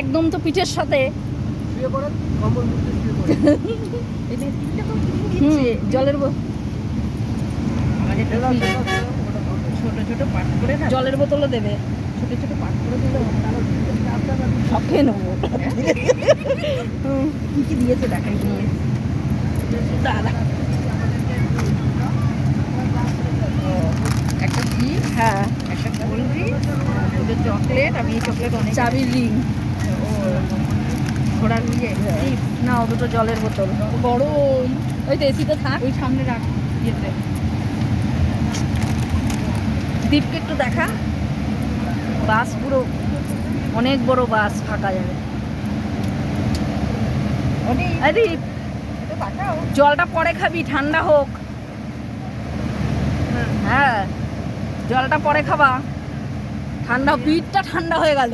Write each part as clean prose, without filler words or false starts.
একদম তো পিঠের সাথে। জলের ছোট ছোট পাট করে না, জলের বোতলও দেবে। ছোট ছোট পাট করে দিলে সব খেয়ে নেবো। কি কি দিয়েছে দেখাই। দাদা একটা চিপস, হ্যাঁ, একটা কোল্ড ড্রিঙ্ক, ওদের চকলেট। আমি এই চকলেট অনেক চাবির রিং। ও ঘোড়ার ইয়ে চিপস। না, ও দুটো জলের বোতল গরম। ওই তো এসিতে থাক। ওই সামনে রাখ ইয়েতে। দীপকে একটু দেখা। বাস পুরো অনেক বড় বাস, ফাঁকা যাবে। অনেক আরে দীপ, এটা তাকাও। জলটা পরে খাবি, ঠান্ডা হোক। হ্যাঁ, জলটা পরে খাবা, ঠান্ডা। পিঠটা ঠান্ডা হয়ে গেল।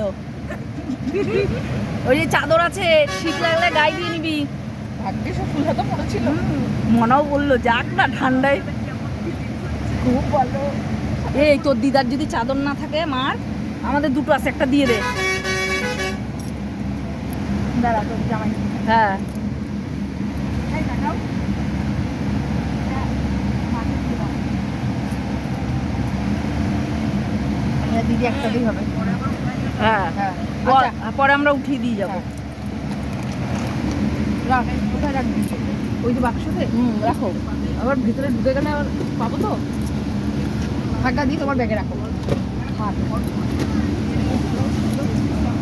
ওই যে চাদর আছে, শীত লাগলে গায়ে দিয়ে নিবি। ভাগ্যে সব ফুল হাতা পড়েছিল। মনাও বললো যাক না ঠান্ডায়। খুব ভালো। এই তোর দিদার যদি চাদর না থাকে মার, আমাদের দুটো আছে, একটা দিয়ে দে। দাঁড়া তোর জামাই। হ্যাঁ, এই তাকাও। দিদি একটাতেই হবে। হ্যাঁ, হ্যাঁ পরে আমরা উঠিয়ে দিয়ে যাবো। রাখ, কোথায় রাখবি? ওই যে বাক্সতে। রাখো। আবার ভিতরে ঢুকে গেলে আবার পাবো তো। ফাঁকা দিয়ে তোমার ব্যাগে রাখো।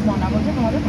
মনা বলছে তোমাদের